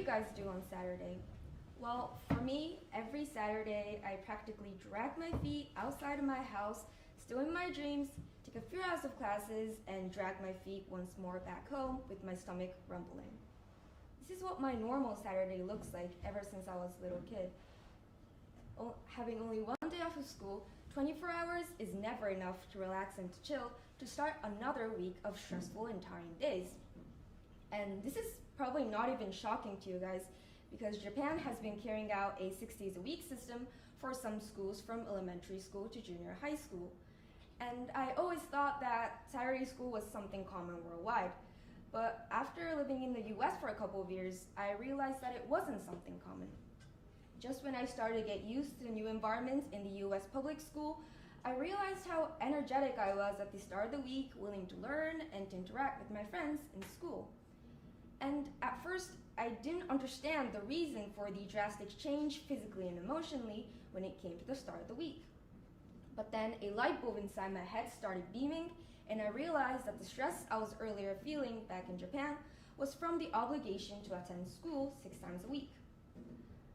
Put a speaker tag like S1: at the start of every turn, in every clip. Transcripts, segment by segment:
S1: guys do on Saturday? Well, for me, every Saturday I practically drag my feet outside of my house, still in my dreams, take a few hours of classes, and drag my feet once more back home with my stomach rumbling. This is what my normal Saturday looks like ever since I was a little kid. Having only one day off of school, 24 hours is never enough to relax and to chill to start another week of stressful and tiring days. And this is probably not even shocking to you guys because Japan has been carrying out a 6 days a week system for some schools from elementary school to junior high school. And I always thought that Saturday school was something common worldwide. But after living in the US for a couple of years, I realized that it wasn't something common. Just when I started to get used to the new environment in the US public school, I realized how energetic I was at the start of the week, willing to learn and to interact with my friends in school. And at first, I didn't understand the reason for the drastic change physically and emotionally when it came to the start of the week. But then a light bulb inside my head started beaming, and I realized that the stress I was earlier feeling back in Japan was from the obligation to attend school 6 times a week.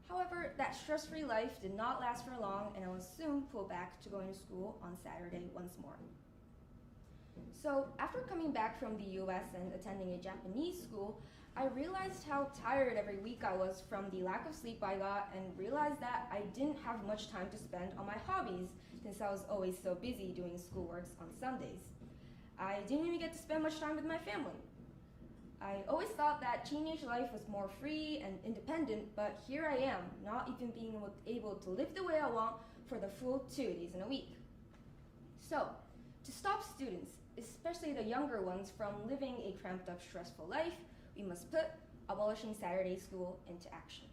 S1: However, that stress-free life did not last for long, and I was soon pulled back to going to school on Saturday once more. So after coming back from the US and attending a Japanese school, I realized how tired every week I was from the lack of sleep I got and realized that I didn't have much time to spend on my hobbies since I was always so busy doing schoolworks on Sundays. I didn't even get to spend much time with my family. I always thought that teenage life was more free and independent, but here I am, not even being able to live the way I want for the full 2 days in a week. So, to stop students, especially the younger ones, from living a cramped up, stressful life, we must put abolishing Saturday school into action.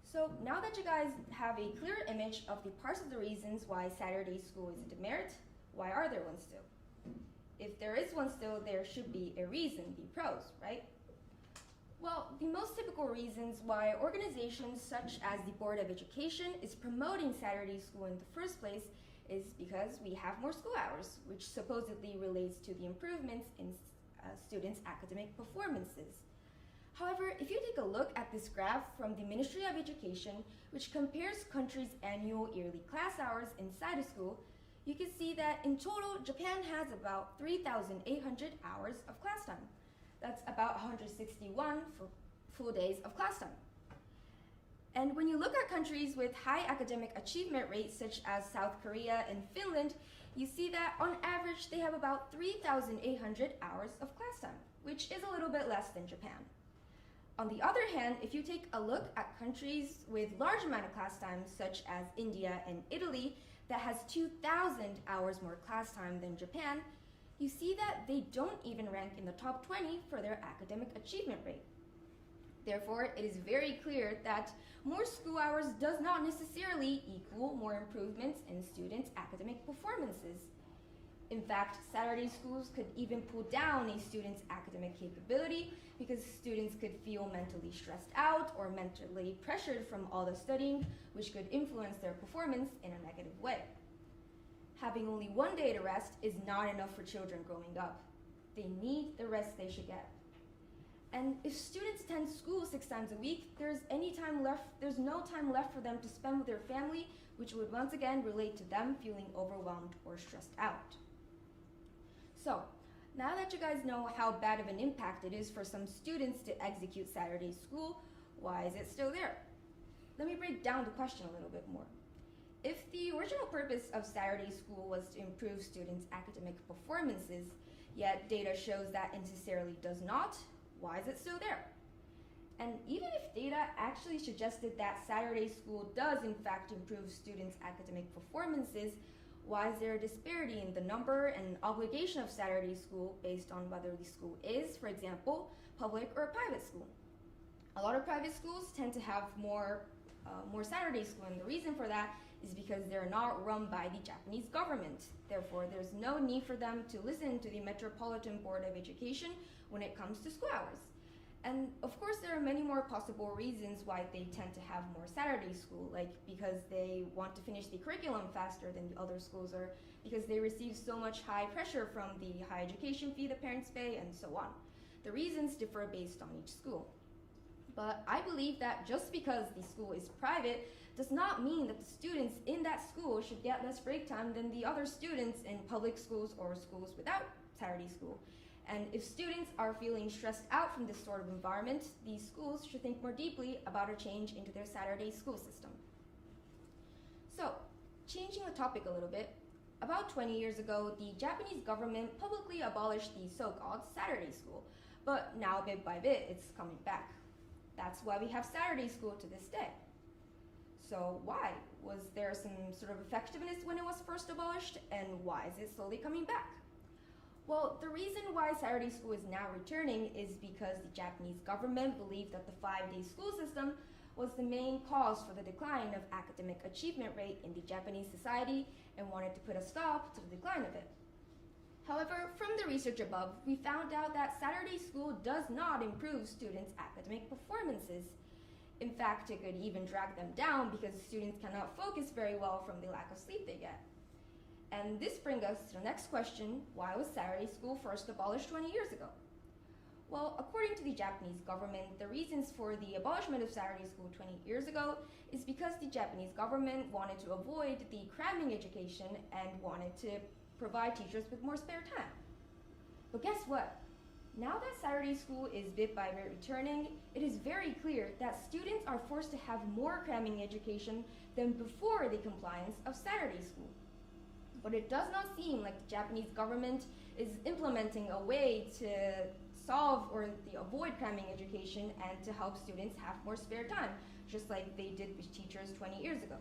S1: So now that you guys have a clear image of the parts of the reasons why Saturday school is a demerit, why are there one still? If there is one still, there should be a reason, the pros, right? Well, the most typical reasons why organizations such as the Board of Education is promoting Saturday school in the first place is because we have more school hours, which supposedly relates to the improvements in students' academic performances. However, if you take a look at this graph from the Ministry of Education, which compares countries' annual yearly class hours inside a school, you can see that in total, Japan has about 3,800 hours of class time. That's about 161 for full days of class time. And when you look at countries with high academic achievement rates such as South Korea and Finland, you see that on average they have about 3,800 hours of class time, which is a little bit less than Japan. On the other hand, if you take a look at countries with large amount of class time such as India and Italy that has 2,000 hours more class time than Japan, you see that they don't even rank in the top 20 for their academic achievement rate. Therefore, it is very clear that more school hours does not necessarily equal more improvements in students' academic performances. In fact, Saturday schools could even pull down a student's academic capability because students could feel mentally stressed out or mentally pressured from all the studying, which could influence their performance in a negative way. Having only one day to rest is not enough for children growing up. They need the rest they should get. And if students attend school 6 times a week, there's no time left for them to spend with their family, which would once again relate to them feeling overwhelmed or stressed out. So, now that you guys know how bad of an impact it is for some students to execute Saturday school, why is it still there? Let me break down the question a little bit more. If the original purpose of Saturday school was to improve students' academic performances, yet data shows that it necessarily does not, why is it still there? And even if data actually suggested that Saturday school does in fact improve students' academic performances, why is there a disparity in the number and obligation of Saturday school based on whether the school is, for example, public or private school? A lot of private schools tend to have more Saturday school, and the reason for that is because they're not run by the Japanese government. Therefore, there's no need for them to listen to the Metropolitan Board of Education when it comes to school hours. And of course, there are many more possible reasons why they tend to have more Saturday school, like because they want to finish the curriculum faster than the other schools, or because they receive so much high pressure from the high education fee the parents pay, and so on. The reasons differ based on each school. But I believe that just because the school is private does not mean that the students in that school should get less break time than the other students in public schools or schools without Saturday school. And if students are feeling stressed out from this sort of environment, these schools should think more deeply about a change into their Saturday school system. So, changing the topic a little bit, about 20 years ago, the Japanese government publicly abolished the so-called Saturday school, but now bit by bit, it's coming back. That's why we have Saturday school to this day. So why? Was there some sort of effectiveness when it was first abolished, and why is it slowly coming back? Well, the reason why Saturday school is now returning is because the Japanese government believed that the 5-day school system was the main cause for the decline of academic achievement rate in the Japanese society and wanted to put a stop to the decline of it. However, from the research above, we found out that Saturday school does not improve students' academic performances. In fact, it could even drag them down because students cannot focus very well from the lack of sleep they get. And this brings us to the next question: why was Saturday school first abolished 20 years ago? Well, according to the Japanese government, the reasons for the abolishment of Saturday school 20 years ago is because the Japanese government wanted to avoid the cramming education and wanted to provide teachers with more spare time. But guess what? Now that Saturday school is bit by bit returning, it is very clear that students are forced to have more cramming education than before the compliance of Saturday school. But it does not seem like the Japanese government is implementing a way to solve or avoid cramming education and to help students have more spare time, just like they did with teachers 20 years ago.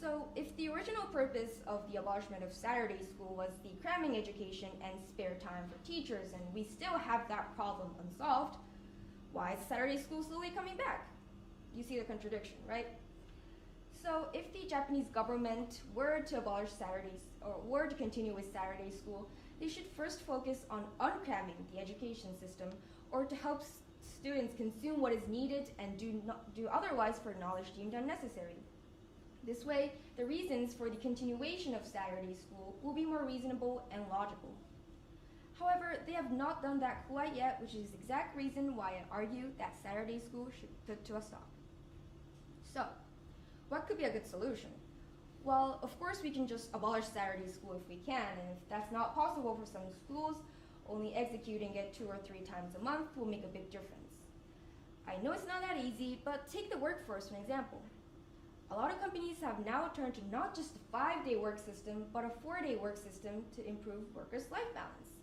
S1: So if the original purpose of the abolishment of Saturday school was the cramming education and spare time for teachers, and we still have that problem unsolved, why is Saturday school slowly coming back? You see the contradiction, right? So if the Japanese government were to abolish Saturdays, or were to continue with Saturday school, they should first focus on uncramming the education system, or to help students consume what is needed and do otherwise for knowledge deemed unnecessary. This way, the reasons for the continuation of Saturday school will be more reasonable and logical. However, they have not done that quite yet, which is the exact reason why I argue that Saturday school should put to a stop. So, what could be a good solution? Well, of course we can just abolish Saturday school if we can, and if that's not possible for some schools, only executing it 2 or 3 times a month will make a big difference. I know it's not that easy, but take the workforce for an example. A lot of companies have now turned to not just a 5-day work system, but a 4-day work system to improve workers' life balance.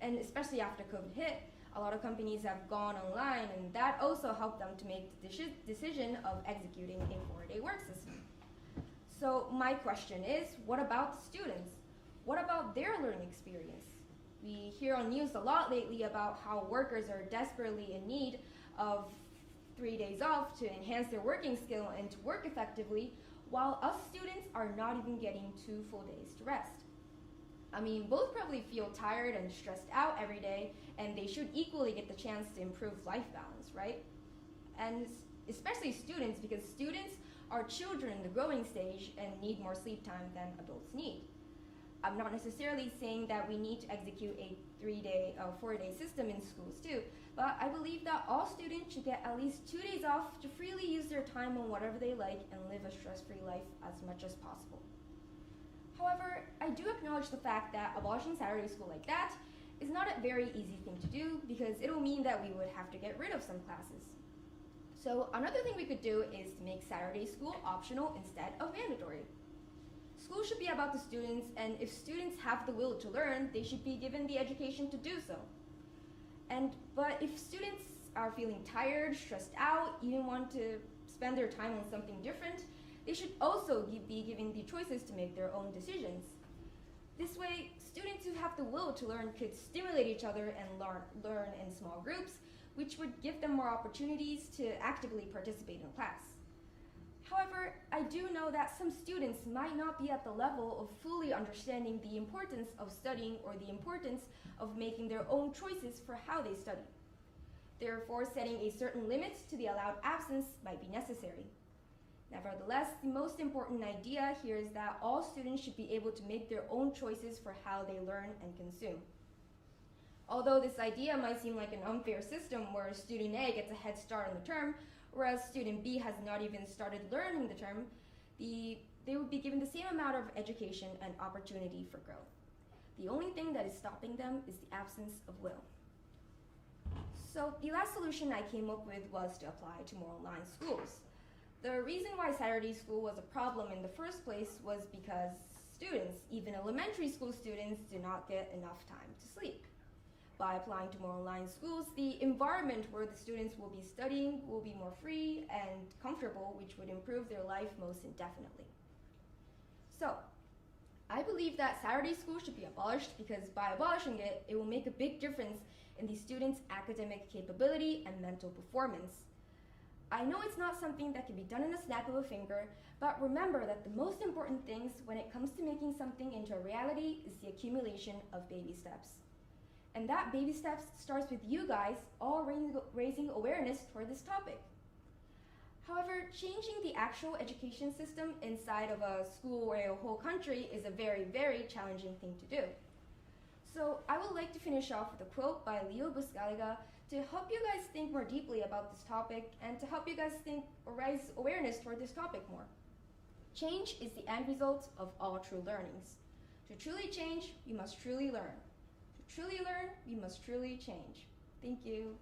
S1: And especially after COVID hit, a lot of companies have gone online, and that also helped them to make the decision of executing a 4-day work system. So my question is, what about the students? What about their learning experience? We hear on news a lot lately about how workers are desperately in need of 3 days off to enhance their working skill and to work effectively, while us students are not even getting 2 full days to rest. I mean, both probably feel tired and stressed out every day, and they should equally get the chance to improve life balance, right? And especially students, because students are children in the growing stage and need more sleep time than adults need. I'm not necessarily saying that we need to execute a 3-day or 4-day system in schools too, but I believe that all students should get at least 2 days off to freely use their time on whatever they like and live a stress-free life as much as possible. However, I do acknowledge the fact that abolishing Saturday school like that is not a very easy thing to do, because it will mean that we would have to get rid of some classes. So another thing we could do is to make Saturday school optional instead of mandatory. School should be about the students, and if students have the will to learn, they should be given the education to do so. But if students are feeling tired, stressed out, even want to spend their time on something different, they should also be given the choices to make their own decisions. This way, students who have the will to learn could stimulate each other and learn in small groups, which would give them more opportunities to actively participate in class. However, I do know that some students might not be at the level of fully understanding the importance of studying or the importance of making their own choices for how they study. Therefore, setting a certain limit to the allowed absence might be necessary. Nevertheless, the most important idea here is that all students should be able to make their own choices for how they learn and consume. Although this idea might seem like an unfair system where student A gets a head start on the term, whereas student B has not even started learning the term, they would be given the same amount of education and opportunity for growth. The only thing that is stopping them is the absence of will. So the last solution I came up with was to apply to more online schools. The reason why Saturday school was a problem in the first place was because students, even elementary school students, do not get enough time to sleep. By applying to more online schools, the environment where the students will be studying will be more free and comfortable, which would improve their life most indefinitely. So, I believe that Saturday school should be abolished because by abolishing it, it will make a big difference in the students' academic capability and mental performance. I know it's not something that can be done in a snap of a finger, but remember that the most important things when it comes to making something into a reality is the accumulation of baby steps. And that baby steps starts with you guys all raising awareness for this topic. However, changing the actual education system inside of a school or a whole country is a very, very challenging thing to do. So I would like to finish off with a quote by Leo Buscaliga to help you guys think more deeply about this topic and to help you guys think or raise awareness toward this topic more. Change is the end result of all true learnings. To truly change, you must truly learn. To truly learn, you must truly change. Thank you.